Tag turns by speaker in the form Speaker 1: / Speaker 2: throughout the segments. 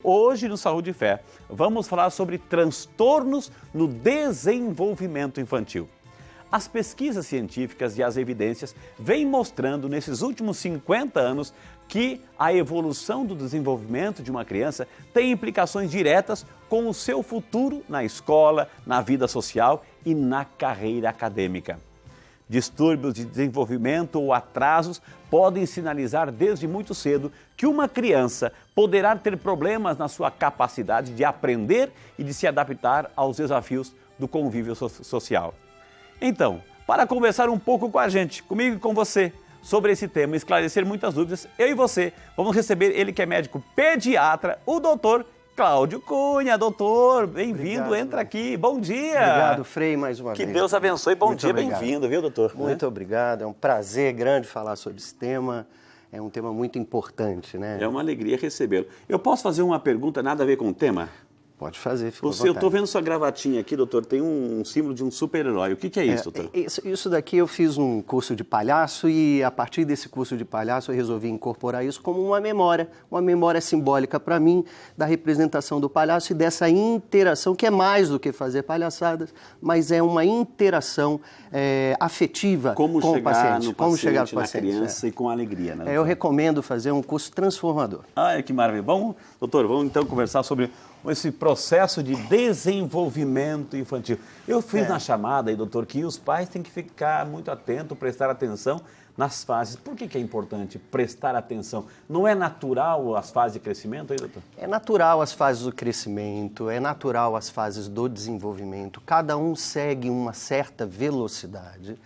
Speaker 1: hoje no Saúde e Fé vamos falar sobre transtornos no desenvolvimento infantil. As pesquisas científicas e as evidências vêm mostrando nesses últimos 50 anos que a evolução do desenvolvimento de uma criança tem implicações diretas com o seu futuro na escola, na vida social e na carreira acadêmica. Distúrbios de desenvolvimento ou atrasos podem sinalizar desde muito cedo que uma criança poderá ter problemas na sua capacidade de aprender e de se adaptar aos desafios do convívio social. Então, para conversar um pouco com a gente, comigo e com você, sobre esse tema e esclarecer muitas dúvidas, eu e você vamos receber ele que é médico pediatra, o doutor Cláudio Cunha. Doutor, bem-vindo, entra aqui, bom dia.
Speaker 2: Obrigado, Frei, mais uma vez.
Speaker 1: Que Deus abençoe, bom dia, bem-vindo, viu, doutor?
Speaker 2: Muito obrigado, é um prazer grande falar sobre esse tema, é um tema muito importante, né?
Speaker 1: É uma alegria recebê-lo. Eu posso fazer uma pergunta nada a ver com o tema?
Speaker 2: Pode fazer, fica à vontade.
Speaker 1: Eu estou vendo sua gravatinha aqui, doutor, tem um símbolo de um super-herói. O que é isso, doutor?
Speaker 2: Isso daqui eu fiz um curso de palhaço e a partir desse curso de palhaço eu resolvi incorporar isso como uma memória simbólica para mim da representação do palhaço e dessa interação, que é mais do que fazer palhaçadas, mas é uma interação afetiva com o paciente.
Speaker 1: Como chegar no paciente, na criança e com alegria, né?
Speaker 2: Eu recomendo fazer um curso transformador.
Speaker 1: Ah, que maravilha. Doutor, vamos então conversar sobre esse processo de desenvolvimento infantil. Eu fiz na chamada aí, doutor, que os pais têm que ficar muito atentos, prestar atenção nas fases. Por que é importante prestar atenção? Não é natural as fases de crescimento aí, doutor?
Speaker 2: É natural as fases do crescimento, é natural as fases do desenvolvimento. Cada um segue uma certa velocidade,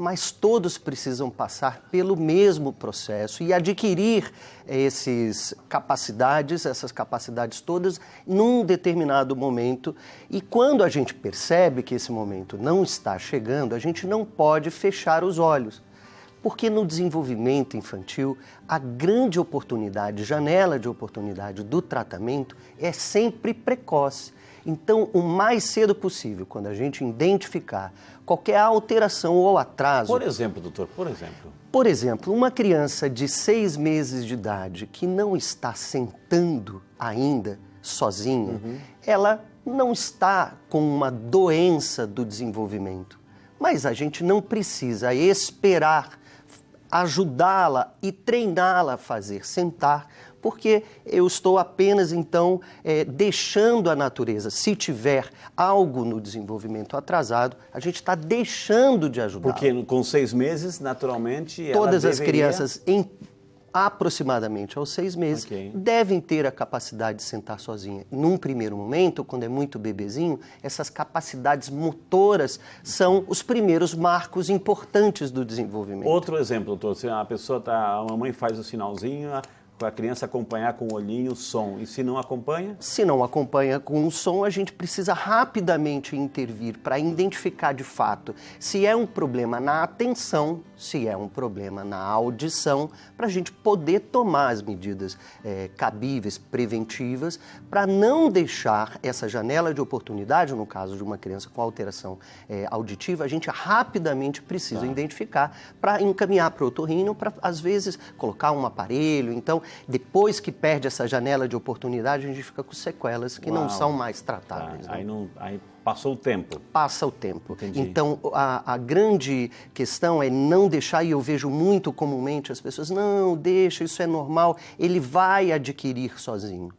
Speaker 2: mas todos precisam passar pelo mesmo processo e adquirir essas capacidades todas num determinado momento. E quando a gente percebe que esse momento não está chegando, a gente não pode fechar os olhos. Porque no desenvolvimento infantil, a grande oportunidade, janela de oportunidade do tratamento é sempre precoce. Então, o mais cedo possível, quando a gente identificar qualquer alteração ou atraso...
Speaker 1: Por exemplo, doutor, por exemplo?
Speaker 2: Por exemplo, uma criança de 6 meses de idade que não está sentando ainda sozinha, ela não está com uma doença do desenvolvimento. Mas a gente não precisa esperar ajudá-la e treiná-la a fazer sentar, porque eu estou apenas, então, deixando a natureza. Se tiver algo no desenvolvimento atrasado, a gente está deixando de ajudar.
Speaker 1: Porque com 6 meses, naturalmente,
Speaker 2: todas as crianças, aproximadamente aos 6 meses, devem ter a capacidade de sentar sozinha. Num primeiro momento, quando é muito bebezinho, essas capacidades motoras são os primeiros marcos importantes do desenvolvimento.
Speaker 1: Outro exemplo, doutor, se a mamãe faz o sinalzinho, para a criança acompanhar com o olhinho o som. E se não acompanha?
Speaker 2: Se não acompanha com o som, a gente precisa rapidamente intervir para identificar de fato se é um problema na atenção, se é um problema na audição, para a gente poder tomar as medidas cabíveis, preventivas, para não deixar essa janela de oportunidade, no caso de uma criança com alteração auditiva, a gente rapidamente precisa identificar para encaminhar para o otorrino, para às vezes colocar um aparelho. Então, depois que perde essa janela de oportunidade, a gente fica com sequelas que não são mais tratáveis.
Speaker 1: Aí passou o tempo.
Speaker 2: Passa o tempo.
Speaker 1: Entendi.
Speaker 2: Então, a grande questão é não deixar, e eu vejo muito comumente as pessoas, não, deixa, isso é normal, ele vai adquirir sozinho.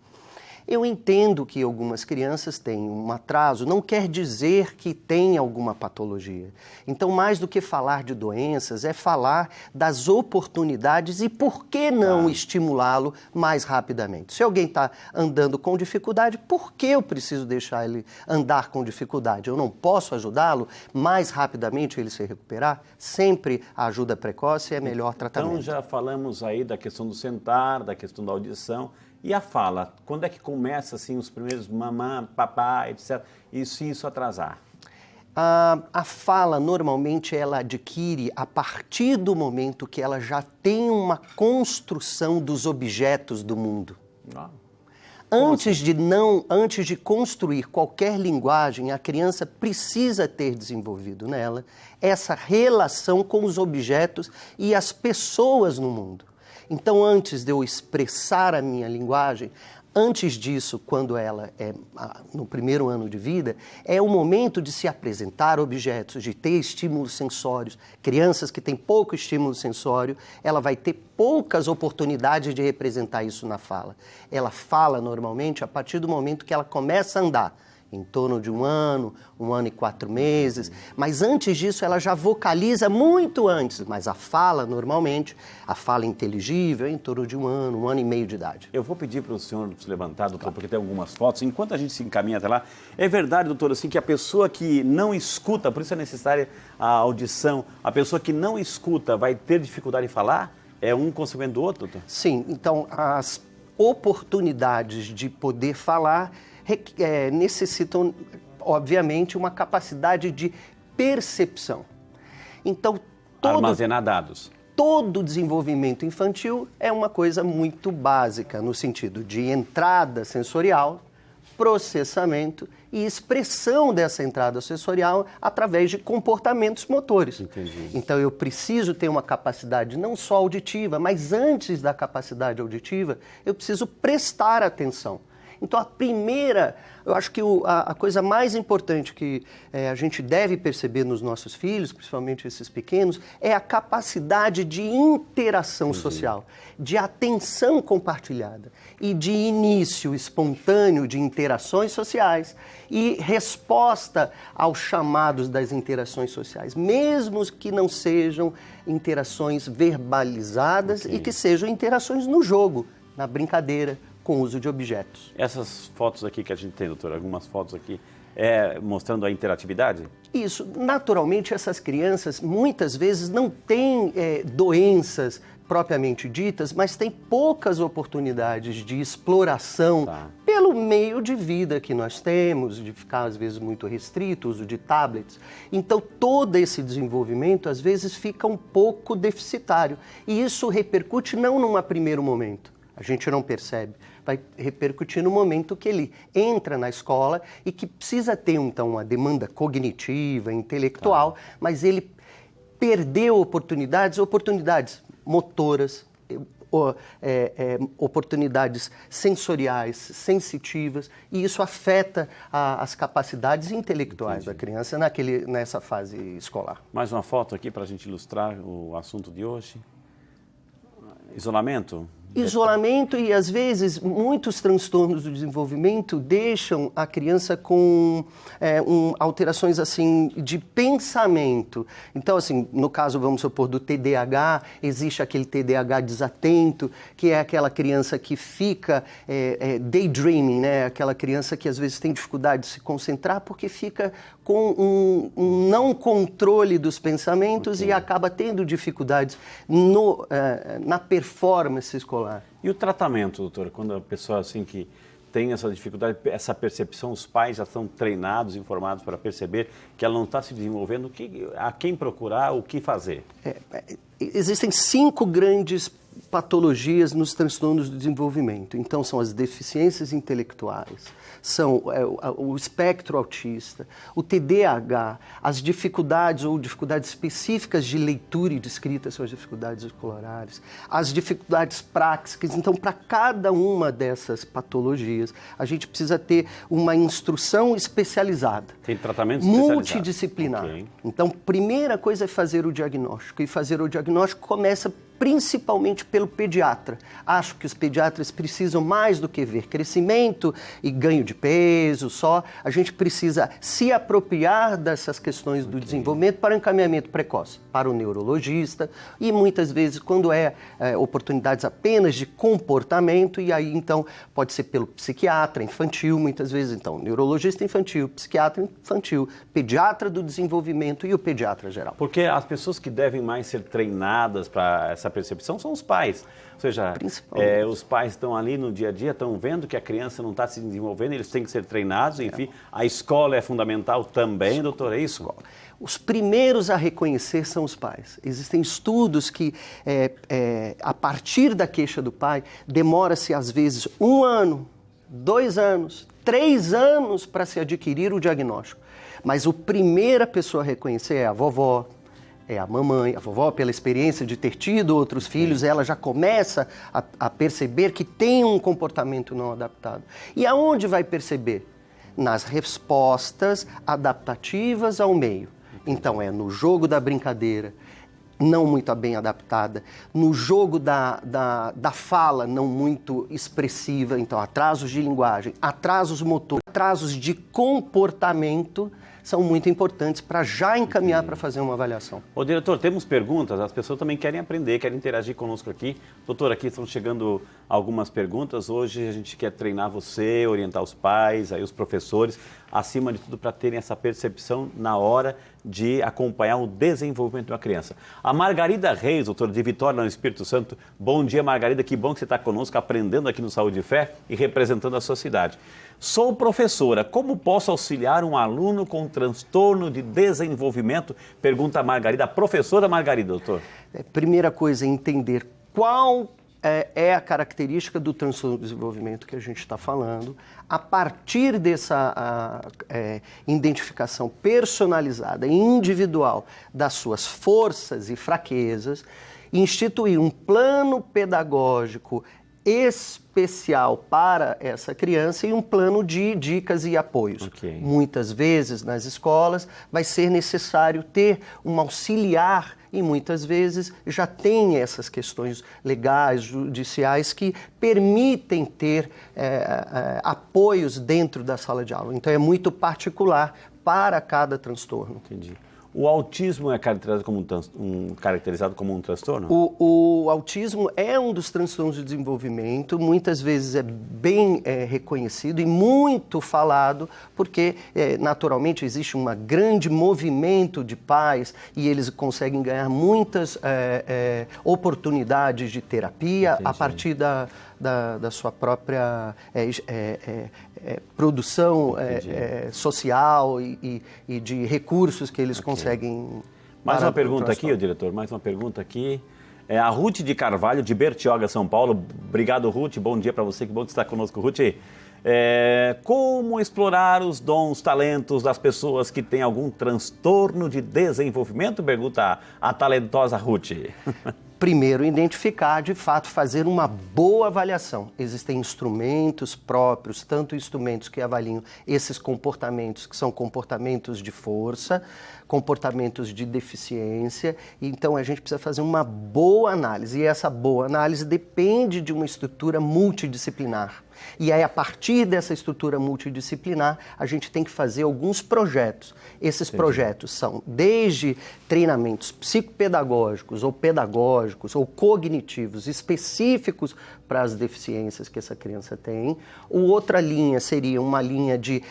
Speaker 2: Eu entendo que algumas crianças têm um atraso, não quer dizer que tem alguma patologia. Então, mais do que falar de doenças, é falar das oportunidades e por que não estimulá-lo mais rapidamente. Se alguém está andando com dificuldade, por que eu preciso deixar ele andar com dificuldade? Eu não posso ajudá-lo mais rapidamente ele se recuperar? Sempre a ajuda precoce é melhor tratamento.
Speaker 1: Então, já falamos aí da questão do sentar, da questão da audição. E a fala? Quando é que começa assim, os primeiros mamã, papá, etc. E se isso atrasar?
Speaker 2: A fala, normalmente, ela adquire a partir do momento que ela já tem uma construção dos objetos do mundo. Antes de construir qualquer linguagem, a criança precisa ter desenvolvido nela essa relação com os objetos e as pessoas no mundo. Então, antes de eu expressar a minha linguagem, Antes disso, quando ela é no primeiro ano de vida, é o momento de se apresentar objetos, de ter estímulos sensórios. Crianças que têm pouco estímulo sensório, ela vai ter poucas oportunidades de representar isso na fala. Ela fala normalmente a partir do momento que ela começa a andar, em torno de 1 ano e 4 meses, mas antes disso ela já vocaliza muito antes, mas a fala normalmente, a fala inteligível é em torno de 1 ano e meio de idade.
Speaker 1: Eu vou pedir para o senhor se levantar, doutor, porque tem algumas fotos. Enquanto a gente se encaminha até lá, é verdade, doutor, assim, que a pessoa que não escuta, por isso é necessária a audição, a pessoa que não escuta vai ter dificuldade em falar? É um consequente do outro, doutor?
Speaker 2: Sim, então as oportunidades de poder falar necessitam, obviamente, uma capacidade de percepção. Então,
Speaker 1: armazenar dados.
Speaker 2: Todo desenvolvimento infantil é uma coisa muito básica, no sentido de entrada sensorial, processamento e expressão dessa entrada sensorial através de comportamentos motores.
Speaker 1: Entendi.
Speaker 2: Então, eu preciso ter uma capacidade não só auditiva, mas antes da capacidade auditiva, eu preciso prestar atenção. Então, eu acho que a coisa mais importante que a gente deve perceber nos nossos filhos, principalmente esses pequenos, é a capacidade de interação social, de atenção compartilhada e de início espontâneo de interações sociais e resposta aos chamados das interações sociais, mesmo que não sejam interações verbalizadas e que sejam interações no jogo, na brincadeira, com o uso de objetos.
Speaker 1: Essas fotos aqui que a gente tem, doutor, algumas fotos aqui, mostrando a interatividade?
Speaker 2: Isso. Naturalmente, essas crianças muitas vezes não têm doenças propriamente ditas, mas têm poucas oportunidades de exploração pelo meio de vida que nós temos, de ficar às vezes muito restrito, o uso de tablets. Então, todo esse desenvolvimento às vezes fica um pouco deficitário. E isso repercute não num primeiro momento. A gente não percebe, vai repercutir no momento que ele entra na escola e que precisa ter, então, uma demanda cognitiva, intelectual, mas ele perdeu oportunidades motoras, oportunidades sensoriais, sensitivas, e isso afeta as capacidades intelectuais da criança nessa fase escolar.
Speaker 1: Mais uma foto aqui para a gente ilustrar o assunto de hoje. Isolamento?
Speaker 2: Isolamento e, às vezes, muitos transtornos do desenvolvimento deixam a criança com alterações assim, de pensamento. Então, assim, no caso, vamos supor, do TDAH, existe aquele TDAH desatento, que é aquela criança que fica daydreaming, né? Aquela criança que, às vezes, tem dificuldade de se concentrar porque fica com um não controle dos pensamentos e acaba tendo dificuldades na performance escolar.
Speaker 1: E o tratamento, doutor? Quando a pessoa assim que tem essa dificuldade, essa percepção, os pais já estão treinados, informados para perceber que ela não está se desenvolvendo, a quem procurar, o que fazer?
Speaker 2: Existem 5 grandes patologias nos transtornos do desenvolvimento. Então, são as deficiências intelectuais, são o espectro autista, o TDAH, as dificuldades ou dificuldades específicas de leitura e de escrita, são as dificuldades escolares, as dificuldades práticas. Então, para cada uma dessas patologias, a gente precisa ter uma instrução especializada.
Speaker 1: Tem tratamento especializado.
Speaker 2: Multidisciplinar. Então, primeira coisa é fazer o diagnóstico. E fazer o diagnóstico começa principalmente pelo pediatra. Acho que os pediatras precisam mais do que ver crescimento e ganho de peso só. A gente precisa se apropriar dessas questões do desenvolvimento para o encaminhamento precoce, para o neurologista e muitas vezes quando oportunidades apenas de comportamento e aí então pode ser pelo psiquiatra infantil, muitas vezes então neurologista infantil, psiquiatra infantil, pediatra do desenvolvimento e o pediatra geral.
Speaker 1: Porque as pessoas que devem mais ser treinadas para essa percepção são os pais. Ou seja, os pais estão ali no dia a dia, estão vendo que a criança não está se desenvolvendo, eles têm que ser treinados, enfim. A escola é fundamental também, doutor, é isso?
Speaker 2: Os primeiros a reconhecer são os pais. Existem estudos que, a partir da queixa do pai, demora-se às vezes 1 ano, 2 anos, 3 anos para se adquirir o diagnóstico. Mas a primeira pessoa a reconhecer é a vovó, é a mamãe, a vovó, pela experiência de ter tido outros filhos, ela já começa a perceber que tem um comportamento não adaptado. E aonde vai perceber? Nas respostas adaptativas ao meio. Então, é no jogo da brincadeira, não muito bem adaptada, no jogo da fala não muito expressiva, então atrasos de linguagem, atrasos motores, atrasos de comportamento são muito importantes para já encaminhar para fazer uma avaliação.
Speaker 1: Ô diretor, temos perguntas, as pessoas também querem aprender, querem interagir conosco aqui. Doutor, aqui estão chegando algumas perguntas, hoje a gente quer treinar você, orientar os pais, aí os professores, acima de tudo para terem essa percepção na hora de acompanhar o desenvolvimento de uma criança. A Margarida Reis, doutora, de Vitória, no Espírito Santo. Bom dia, Margarida, que bom que você está conosco, aprendendo aqui no Saúde e Fé e representando a sua cidade. Sou professora, como posso auxiliar um aluno com transtorno de desenvolvimento? Pergunta a Margarida, a professora Margarida, doutor.
Speaker 2: Primeira coisa, entender qual é a característica do transtorno de desenvolvimento que a gente está falando. A partir dessa identificação personalizada e individual das suas forças e fraquezas, instituir um plano pedagógico especial para essa criança e um plano de dicas e apoios.
Speaker 1: Okay.
Speaker 2: Muitas vezes nas escolas vai ser necessário ter um auxiliar e muitas vezes já tem essas questões legais, judiciais que permitem ter apoios dentro da sala de aula. Então é muito particular para cada transtorno.
Speaker 1: Entendi. O autismo é caracterizado como um transtorno?
Speaker 2: O autismo é um dos transtornos de desenvolvimento, muitas vezes é bem reconhecido e muito falado, porque naturalmente existe um grande movimento de pais e eles conseguem ganhar muitas oportunidades de terapia. Entendi. A partir da sua própria produção social e de recursos que eles conseguem.
Speaker 1: Mais uma pergunta aqui, diretor, mais uma pergunta aqui. A Ruth de Carvalho, de Bertioga, São Paulo. Obrigado, Ruth, bom dia para você, que bom que está conosco, Ruth. Como explorar os dons, talentos das pessoas que têm algum transtorno de desenvolvimento? Pergunta a talentosa Ruth.
Speaker 2: Primeiro, identificar, de fato, fazer uma boa avaliação. Existem instrumentos próprios, tanto instrumentos que avaliam esses comportamentos, que são comportamentos de força, comportamentos de deficiência. Então, a gente precisa fazer uma boa análise. E essa boa análise depende de uma estrutura multidisciplinar. E aí, a partir dessa estrutura multidisciplinar, a gente tem que fazer alguns projetos. Esses projetos são desde treinamentos psicopedagógicos ou pedagógicos ou cognitivos específicos para as deficiências que essa criança tem. Outra linha seria uma linha de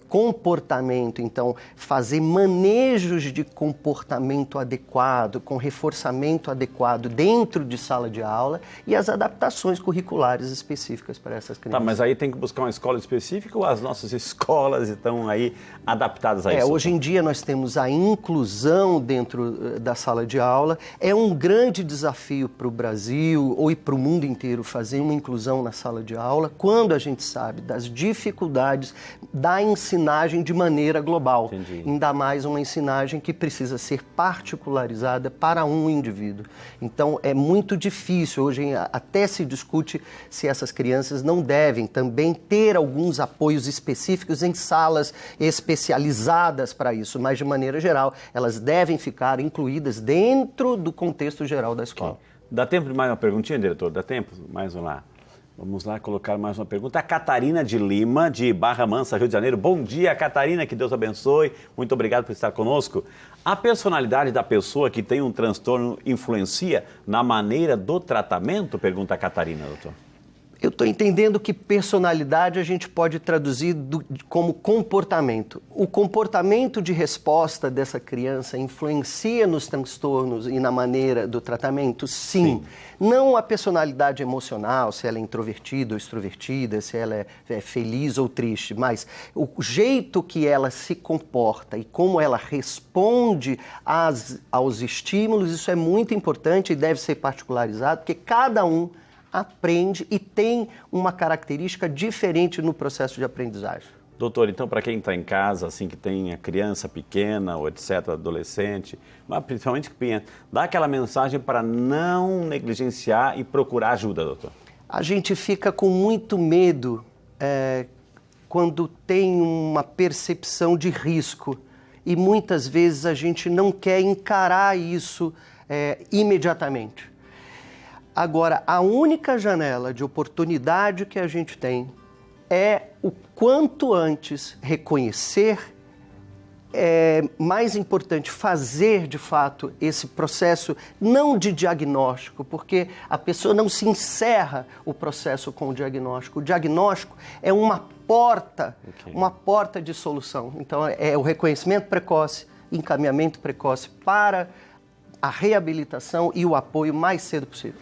Speaker 2: comportamento, então fazer manejos de comportamento adequado, com reforçamento adequado dentro de sala de aula e as adaptações curriculares específicas para essas crianças.
Speaker 1: Tá, mas aí tem que buscar uma escola específica ou as nossas escolas estão aí adaptadas a isso?
Speaker 2: Hoje em dia nós temos a inclusão dentro da sala de aula. É um grande desafio para o Brasil ou para o mundo inteiro fazer uma inclusão na sala de aula quando a gente sabe das dificuldades da ensinagem de maneira global.
Speaker 1: Entendi.
Speaker 2: Ainda mais uma ensinagem que precisa ser particularizada para um indivíduo. Então é muito difícil, hoje até se discute se essas crianças não devem também ter alguns apoios específicos em salas especializadas para isso, mas de maneira geral elas devem ficar incluídas dentro do contexto geral da escola.
Speaker 1: Okay. Dá tempo de mais uma perguntinha, diretor? Dá tempo? Mais um lá. Vamos lá colocar mais uma pergunta. A Catarina de Lima, de Barra Mansa, Rio de Janeiro. Bom dia, Catarina, que Deus abençoe. Muito obrigado por estar conosco. A personalidade da pessoa que tem um transtorno influencia na maneira do tratamento? Pergunta a Catarina, doutor.
Speaker 2: Eu estou entendendo que personalidade a gente pode traduzir como comportamento. O comportamento de resposta dessa criança influencia nos transtornos e na maneira do tratamento? Sim. Não a personalidade emocional, se ela é introvertida ou extrovertida, se ela é feliz ou triste, mas o jeito que ela se comporta e como ela responde aos estímulos, isso é muito importante e deve ser particularizado, porque cada um aprende e tem uma característica diferente no processo de aprendizagem.
Speaker 1: Doutor, então para quem está em casa, assim, que tem a criança pequena ou etc, adolescente, mas principalmente criança, dá aquela mensagem para não negligenciar e procurar ajuda, doutor.
Speaker 2: A gente fica com muito medo quando tem uma percepção de risco e muitas vezes a gente não quer encarar isso imediatamente. Agora, a única janela de oportunidade que a gente tem é o quanto antes reconhecer, mais importante, fazer de fato esse processo não de diagnóstico, porque a pessoa não se encerra o processo com o diagnóstico. O diagnóstico é uma porta de solução. Então é o reconhecimento precoce, encaminhamento precoce para a reabilitação e o apoio mais cedo possível.